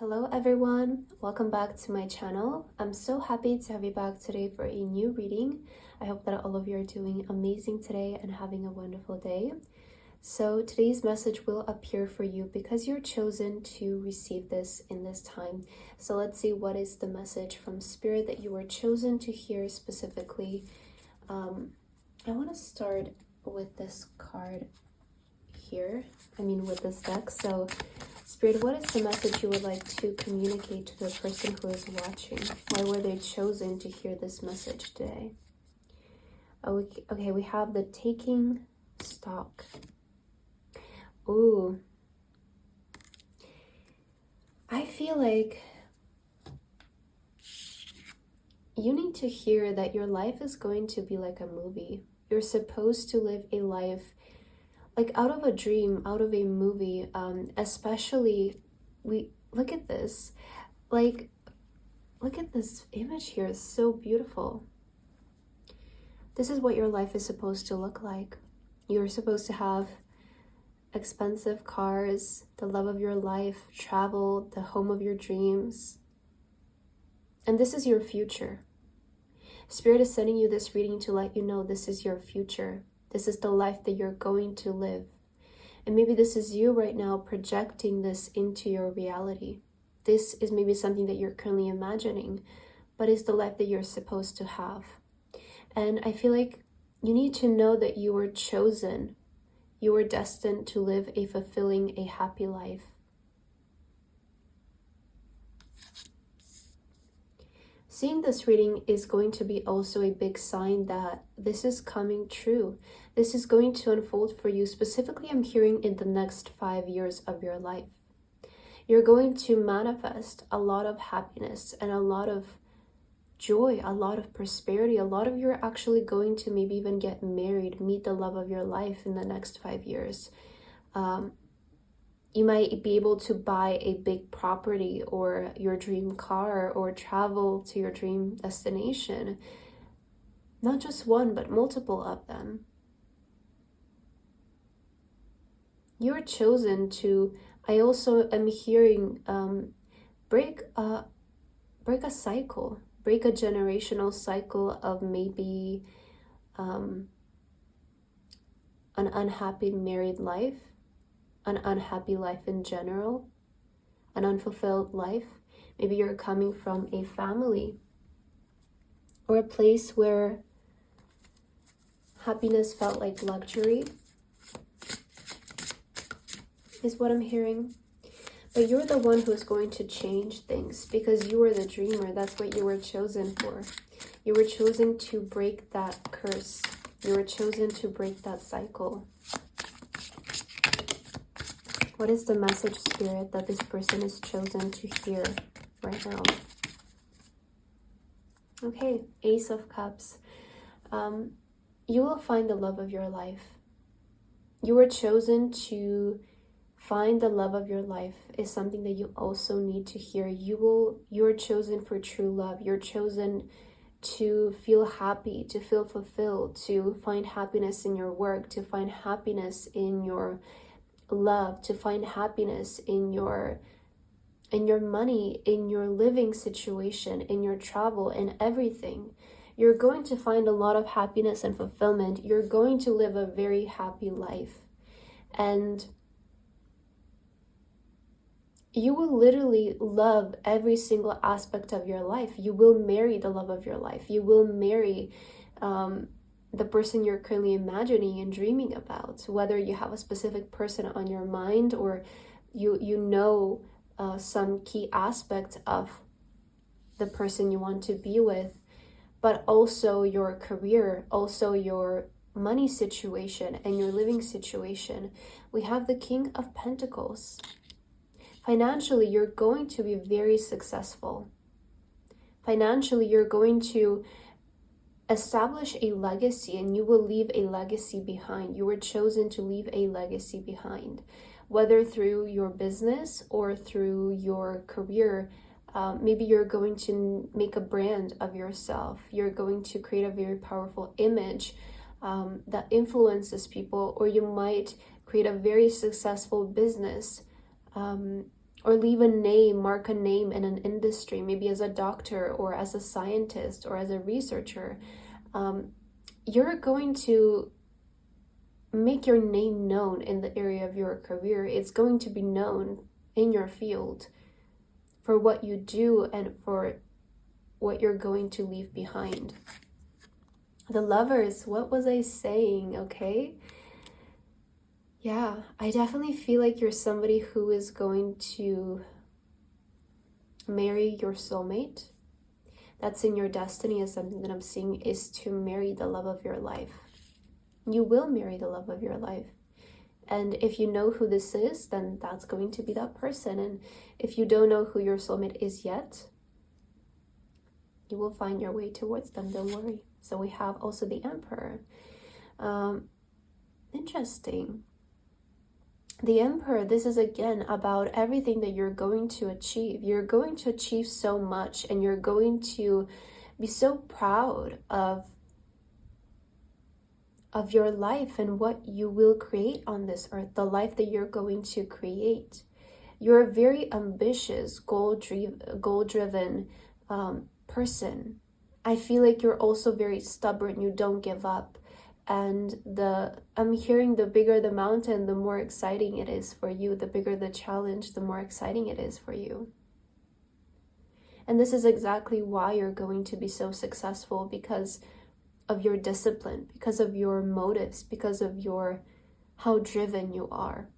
Hello everyone, welcome back to my channel. I'm so happy to have you back today for a new reading. I hope that all of you are doing amazing today and having a wonderful day. So today's message will appear for you because you're chosen to receive this in this time. So let's see what is the message from Spirit that you were chosen to hear specifically. I want to start with this card here, with this deck. So Spirit, what is the message you would like to communicate to the person who is watching? Why were they chosen to hear this message today? Okay, we have the taking stock. Ooh. I feel like you need to hear that your life is going to be like a movie. You're supposed to live a life like out of a dream, out of a movie. Especially, look at this. Like, look at this image here. It's so beautiful. This is what your life is supposed to look like. You're supposed to have expensive cars, the love of your life, travel, the home of your dreams. And this is your future. Spirit is sending you this reading to let you know this is your future. This is the life that you're going to live. And maybe this is you right now projecting this into your reality. This is maybe something that you're currently imagining, but it's the life that you're supposed to have. And I feel like you need to know that you were chosen. You were destined to live a fulfilling, a happy life. Seeing this reading is going to be also a big sign that this is coming true. This is going to unfold for you. Specifically, I'm hearing in the next 5 years of your life. You're going to manifest a lot of happiness and a lot of joy, a lot of prosperity. A lot of you are actually going to maybe even get married, meet the love of your life in the next 5 years. You might be able to buy a big property or your dream car or travel to your dream destination. Not just one, but multiple of them. You're chosen to, I also am hearing, break a cycle, break a generational cycle of maybe an unhappy married life, an unhappy life in general, an unfulfilled life. Maybe you're coming from a family or a place where happiness felt like luxury, is what I'm hearing. But you're the one who's going to change things because you are the dreamer. That's what you were chosen for. You were chosen to break that curse. You were chosen to break that cycle. What is the message, Spirit, that this person is chosen to hear right now? Okay, Ace of Cups. You will find the love of your life. You were chosen to find the love of your life is something that you also need to hear. You're chosen for true love. You're chosen to feel happy, to feel fulfilled, to find happiness in your work, to find happiness in your love, to find happiness in your money, in your living situation, in your travel, in everything. You're going to find a lot of happiness and fulfillment. You're going to live a very happy life. And you will literally love every single aspect of your life. You will marry the love of your life. You will marry the person you're currently imagining and dreaming about, whether you have a specific person on your mind or you know some key aspect of the person you want to be with, but also your career, also your money situation and your living situation. We have the King of Pentacles. Financially, you're going to be very successful. Financially, you're going to establish a legacy and you will leave a legacy behind. You were chosen to leave a legacy behind, whether through your business or through your career. Maybe you're going to make a brand of yourself. You're going to create a very powerful image that influences people, or you might create a very successful business or leave a name, mark a name in an industry, maybe as a doctor or as a scientist or as a researcher. You're going to make your name known in the area of your career. It's going to be known in your field for what you do and for what you're going to leave behind. The Lovers, what was I saying? Okay. Yeah, I definitely feel like you're somebody who is going to marry your soulmate. That's in your destiny, is something that I'm seeing, is to marry the love of your life. You will marry the love of your life. And if you know who this is, then that's going to be that person. And if you don't know who your soulmate is yet, you will find your way towards them, don't worry. So we have also the Emperor. Interesting. The Emperor, this is again about everything that you're going to achieve. You're going to achieve so much, and you're going to be so proud of your life and what you will create on this earth, the life that you're going to create. You're a very ambitious, goal-driven person. I feel like you're also very stubborn. You don't give up. And I'm hearing the bigger the mountain, the more exciting it is for you. The bigger the challenge, the more exciting it is for you. And this is exactly why you're going to be so successful, because of your discipline, because of your motives, because of how driven you are.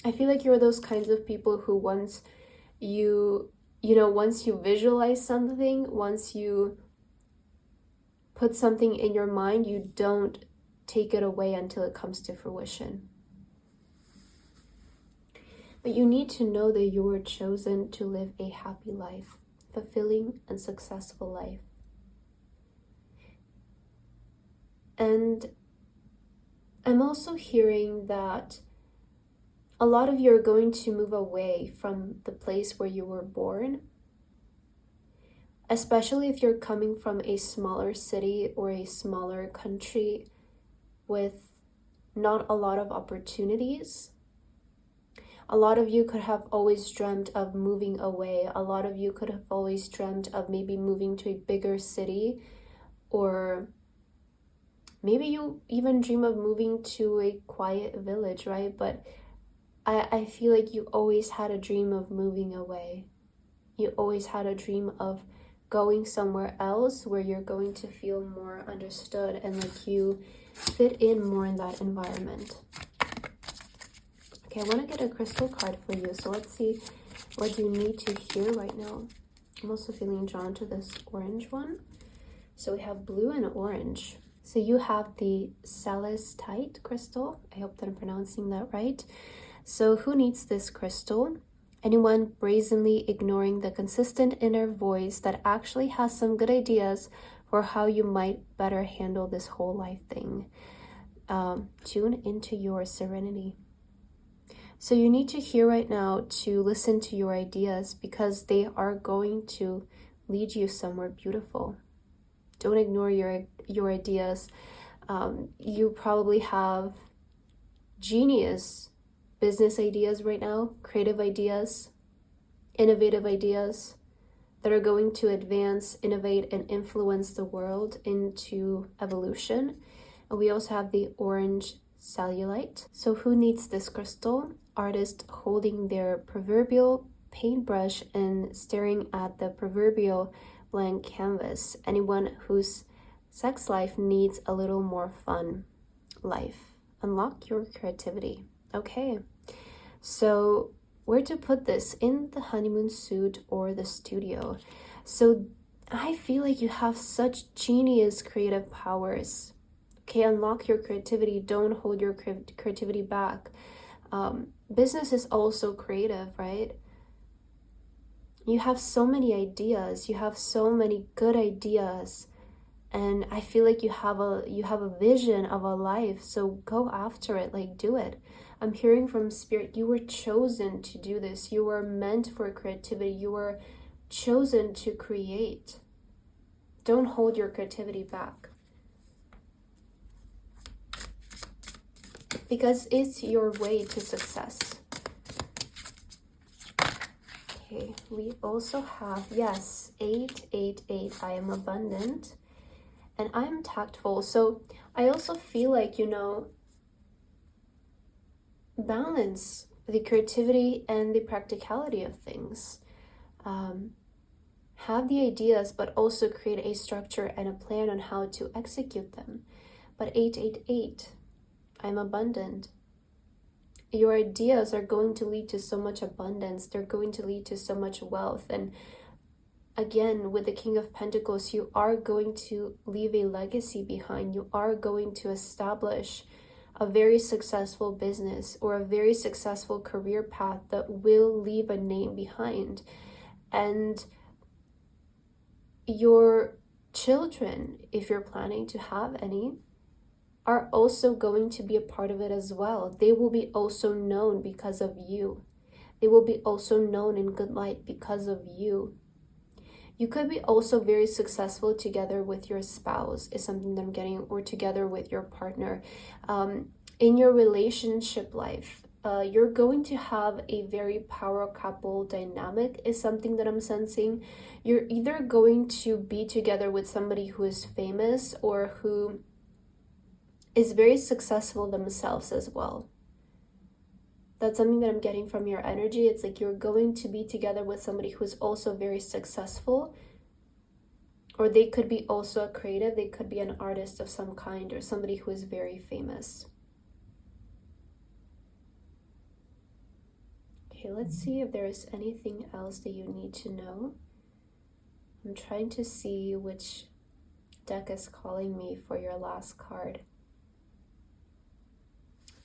I feel like you're those kinds of people who once you visualize something, once you put something in your mind, you don't take it away until it comes to fruition. But you need to know that you were chosen to live a happy life, fulfilling and successful life. And I'm also hearing that a lot of you are going to move away from the place where you were born, especially if you're coming from a smaller city or a smaller country with not a lot of opportunities. A lot of you could have always dreamt of moving away. A lot of you could have always dreamt of maybe moving to a bigger city, or maybe you even dream of moving to a quiet village, right? But I feel like you always had a dream of moving away. You always had a dream of going somewhere else where you're going to feel more understood and like you fit in more in that environment. Okay, I want to get a crystal card for you. So let's see what you need to hear right now. I'm also feeling drawn to this orange one. So we have blue and orange. So you have the celestite crystal. I hope that I'm pronouncing that right. So who needs this crystal? Anyone brazenly ignoring the consistent inner voice that actually has some good ideas for how you might better handle this whole life thing. Tune into your serenity. So you need to hear right now to listen to your ideas, because they are going to lead you somewhere beautiful. Don't ignore your ideas. You probably have genius business ideas right now, creative ideas, innovative ideas that are going to advance, innovate, and influence the world into evolution. And we also have the orange cellulite. So who needs this crystal? Artist holding their proverbial paintbrush and staring at the proverbial blank canvas. Anyone whose sex life needs a little more fun life. Unlock your creativity. Okay, so where to put this? In the honeymoon suit or the studio? So I feel like you have such genius creative powers. Okay, unlock your creativity. Don't hold your creativity back. Business is also creative, right? You have so many ideas. You have so many good ideas. And I feel like you have a vision of a life. So go after it, like do it. I'm hearing from Spirit, you were chosen to do this. You were meant for creativity. You were chosen to create. Don't hold your creativity back, because it's your way to success. Okay, we also have, yes, 888. I am abundant and I am tactful. So I also feel like, balance the creativity and the practicality of things. Have the ideas, but also create a structure and a plan on how to execute them. But 888, I'm abundant. Your ideas are going to lead to so much abundance. They're going to lead to so much wealth. And again, with the King of Pentacles, you are going to leave a legacy behind. You are going to establish a very successful business or a very successful career path that will leave a name behind. And your children, if you're planning to have any, are also going to be a part of it as well. They will be also known because of you. They will be also known in good light because of you. You could be also very successful together with your spouse, is something that I'm getting, or together with your partner. In your relationship life, you're going to have a very power couple dynamic, is something that I'm sensing. You're either going to be together with somebody who is famous or who is very successful themselves as well. That's something that I'm getting from your energy. It's like you're going to be together with somebody who's also very successful, or they could be also a creative. They could be an artist of some kind, or somebody who is very famous. Okay, let's see if there is anything else that you need to know. I'm trying to see which deck is calling me for your last card.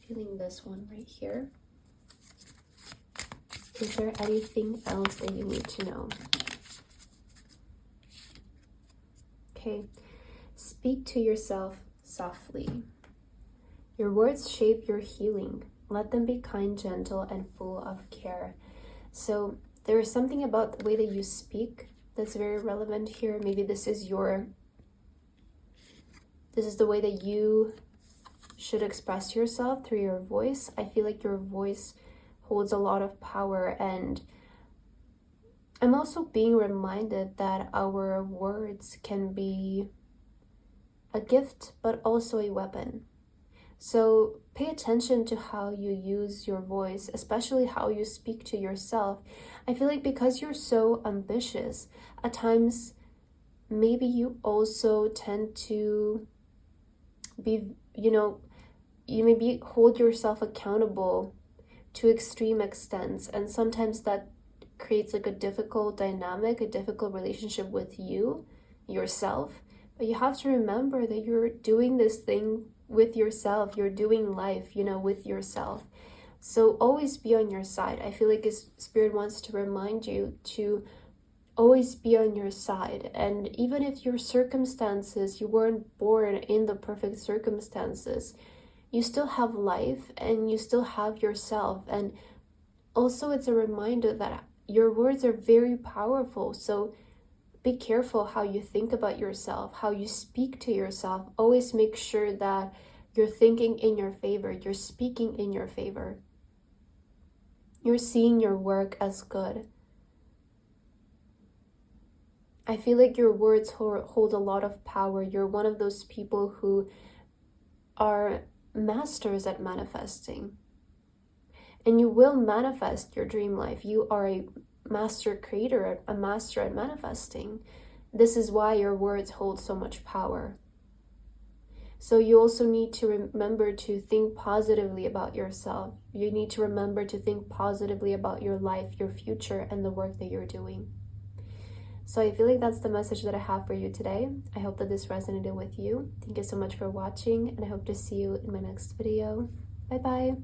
Feeling this one right here. Is there anything else that you need to know? Okay, speak to yourself softly. Your words shape your healing. Let them be kind, gentle, and full of care. So there is something about the way that you speak that's very relevant here. Maybe this is the way that you should express yourself, through your voice. I feel like your voice holds a lot of power, and I'm also being reminded that our words can be a gift but also a weapon. So pay attention to how you use your voice, especially how you speak to yourself. I feel like because you're so ambitious, at times maybe you also tend to be, you maybe hold yourself accountable to extreme extents, and sometimes that creates like a difficult dynamic, a difficult relationship with yourself. But you have to remember that you're doing this thing with yourself. You're doing life, with yourself. So always be on your side. I feel like Spirit wants to remind you to always be on your side. And even if your circumstances, you weren't born in the perfect circumstances, you still have life and you still have yourself. And also it's a reminder that your words are very powerful. So be careful how you think about yourself, how you speak to yourself. Always make sure that you're thinking in your favor, you're speaking in your favor. You're seeing your work as good. I feel like your words hold a lot of power. You're one of those people who are masters at manifesting. And you will manifest your dream life. You are a master creator, a master at manifesting. This is why your words hold so much power. So you also need to remember to think positively about yourself. You need to remember to think positively about your life, your future, and the work that you're doing. So I feel like that's the message that I have for you today. I hope that this resonated with you. Thank you so much for watching, and I hope to see you in my next video. Bye bye.